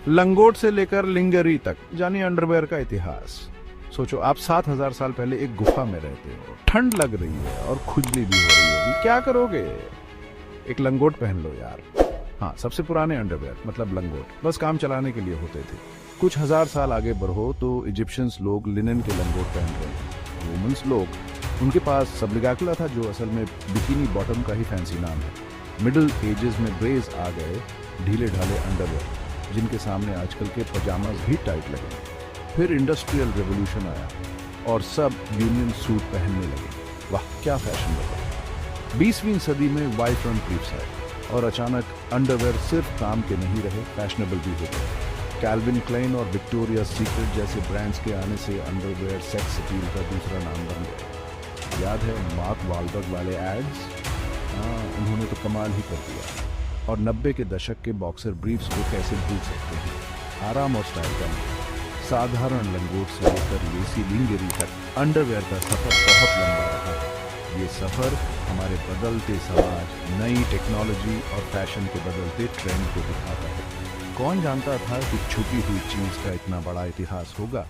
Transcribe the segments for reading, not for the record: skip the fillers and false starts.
लंगोट से लेकर लिंगरी तक, जानिए अंडरवेयर का इतिहास। सोचो, आप 7000 साल पहले एक गुफा में रहते हो, ठंड लग रही है और खुजली भी हो रही होगी, क्या करोगे? एक लंगोट पहन लो यार। हाँ, सबसे पुराने अंडरवेयर मतलब लंगोट बस काम चलाने के लिए होते थे। कुछ हजार साल आगे बढ़ो तो इजिप्शियंस लोग लिनन के लंगोट पहन रहे थे। रोमन्स लोग, उनके पास सबलिगाकुला था, जो असल में बिकिनी बॉटम का ही फैंसी नाम है। मिडिल एजेस में ब्रेज आ गए, ढीले ढाले अंडरवेयर जिनके सामने आजकल के पजामाज भी टाइट लगे। फिर इंडस्ट्रियल रेवोल्यूशन आया और सब यूनियन सूट पहनने लगे। वाह क्या फैशन बदला। 20वीं सदी में वाइड फ्रंट ब्रीफ्स आए और अचानक अंडरवेयर सिर्फ काम के नहीं रहे, फैशनेबल भी हो गए। कैल्विन क्लाइन और विक्टोरिया सीक्रेट जैसे ब्रांड्स के आने से अंडरवेयर सेक्स अपील का दूसरा नाम बन गया। याद है मार्क वालबर्ग वाले एड्स? हाँ, उन्होंने तो कमाल ही कर दिया। और 90 के दशक के बॉक्सर ब्रीफ्स को कैसे भूल सकते हैं। आराम और स्टाइल का साधारण लंगोट से लेकर लेसी लिंगरी तक अंडरवेयर का सफर बहुत लंबा रहा। ये सफर हमारे बदलते समाज, नई टेक्नोलॉजी और फैशन के बदलते ट्रेंड को दिखाता है। कौन जानता था कि छुपी हुई चीज का इतना बड़ा इतिहास होगा।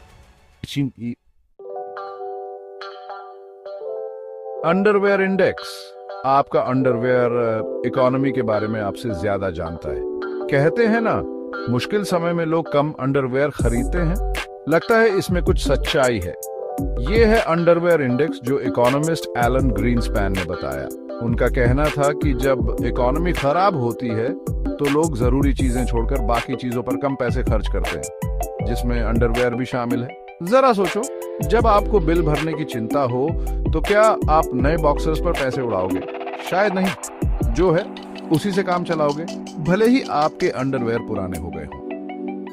अंडरवेयर इंडेक्स आपका अंडरवेयर इकोनॉमी के बारे में आपसे ज्यादा जानता है। कहते हैं ना, मुश्किल समय में लोग कम अंडरवेयर खरीदते हैं। लगता है इसमें कुछ सच्चाई है। ये है अंडरवेयर इंडेक्स जो इकोनॉमिस्ट एलन ग्रीनस्पैन ने बताया। उनका कहना था कि जब इकोनॉमी खराब होती है तो लोग जरूरी चीजें छोड़कर बाकी चीजों पर कम पैसे खर्च करते हैं, जिसमें अंडरवेयर भी शामिल है। जरा सोचो, जब आपको बिल भरने की चिंता हो तो क्या आप नए बॉक्सर्स पर पैसे उड़ाओगे? शायद नहीं। जो है उसी से काम चलाओगे, भले ही आपके अंडरवेयर पुराने हो गए हो।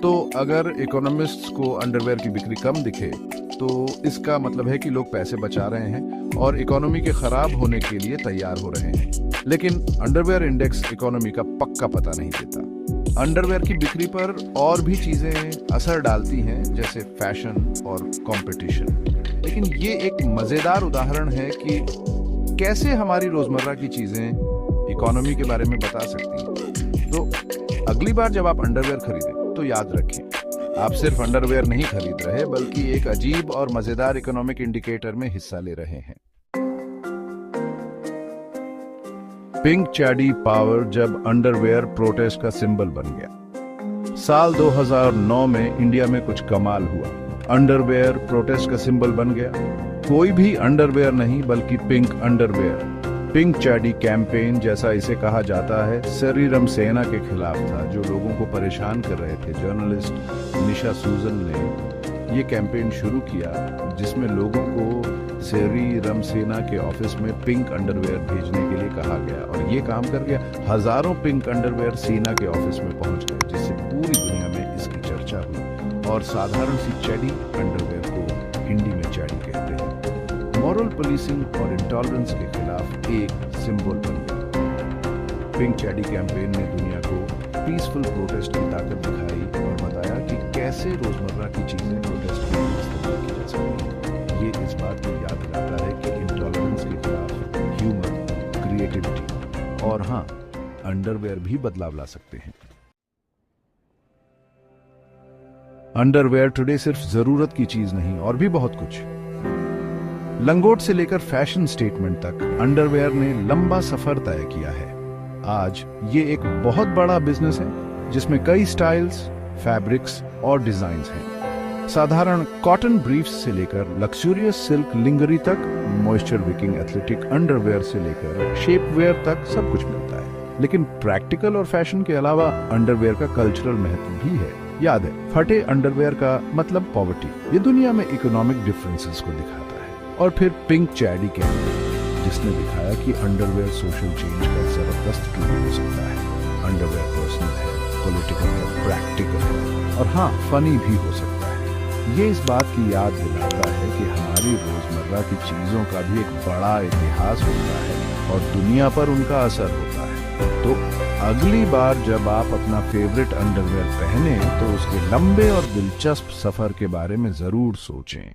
तो अगर इकोनॉमिस्ट्स को अंडरवेयर की बिक्री कम दिखे तो इसका मतलब है कि लोग पैसे बचा रहे हैं और इकोनॉमी के खराब होने के लिए तैयार हो रहे हैं। लेकिन अंडरवेयर इंडेक्स इकोनॉमी का पक्का पता नहीं देता। अंडरवेयर की बिक्री पर और भी चीजें असर डालती हैं, जैसे फैशन और कंपटीशन। लेकिन ये एक मजेदार उदाहरण है कि कैसे हमारी रोजमर्रा की चीजें इकोनॉमी के बारे में बता सकती हैं। तो अगली बार जब आप अंडरवेयर खरीदें तो याद रखें, आप सिर्फ अंडरवेयर नहीं खरीद रहे बल्कि एक अजीब और मजेदार इकोनॉमिक इंडिकेटर में हिस्सा ले रहे हैं। पिंक चैडी पावर जब अंडरवेयर प्रोटेस्ट का सिंबल बन गया। साल 2009 में इंडिया में कुछ कमाल हुआ। अंडरवेयर प्रोटेस्ट का सिंबल बन गया। कोई भी अंडरवेयर नहीं बल्कि पिंक अंडरवेयर। पिंक चैडी कैंपेन, जैसा इसे कहा जाता है, सेरीरम सेना के खिलाफ था, जो लोगों को परेशान कर रहे थे। जर्नलिस्ट निशा सूजन ने ये कैंपेन शुरू किया, जिसमें लोगों को सेरीरम सेना के ऑफिस में पिंक अंडरवेयर भेजने के लिए कहा गया और ये काम कर गया। हजारों पिंक अंडरवेयर सेना के ऑफिस में पहुंच गए, जिससे पूरी दुनिया में इसकी चर्चा हुई। और साधारण सी चैडी अंडरवेयर को हिंदी में चैडी कहते हैं। मॉरल पुलिसिंग और इंटॉलरेंस के खिलाफ एक सिंबल बन गया। पिंक चैडी कैंपेन ने दुनिया को पीसफुल प्रोटेस्ट की ताकत दिखाई और बताया कि कैसे रोजमर्रा की चीजें प्रोटेस्ट में इस्तेमाल की जा सकती हैं। ये इस बात को याद दिलाता है कि इंटॉलरेंस के खिलाफ ह्यूमर, क्रिएटिविटी और हाँ, अंडरवेयर भी बदलाव ला सकते हैं। अंडरवेयर टुडे सिर्फ जरूरत की चीज नहीं, और भी बहुत कुछ। लंगोट से लेकर फैशन स्टेटमेंट तक अंडरवेयर ने लंबा सफर तय किया है। आज ये एक बहुत बड़ा बिजनेस है जिसमें कई स्टाइल्स, फैब्रिक्स और डिजाइन्स हैं। साधारण कॉटन ब्रीफ्स से लेकर लक्सुरियस सिल्क लिंगरी तक, मॉइस्चर विकिंग एथलेटिक अंडरवेयर से लेकर शेपवेयर तक सब कुछ मिलता है। लेकिन प्रैक्टिकल और फैशन के अलावा अंडरवेयर का कल्चरल महत्व भी है। याद है, फटे अंडरवेयर का मतलब पॉवर्टी। ये दुनिया में इकोनॉमिक डिफरेंसेस को दिखाता है। और फिर पिंक चैडी कैंपेन, जिसने दिखाया कि अंडरवेयर सोशल चेंज का जबरदस्त टूल हो सकता है। अंडरवेयर पर्सनल है, पॉलिटिकल है, प्रैक्टिकल है और हाँ, फनी भी हो सकता है। ये इस बात की याद दिलाता है कि हमारी रोजमर्रा की चीजों का भी एक बड़ा इतिहास होता है और दुनिया पर उनका असर होता है। तो अगली बार जब आप अपना फेवरेट अंडरवेयर पहने तो उसके लंबे और दिलचस्प सफर के बारे में जरूर सोचें।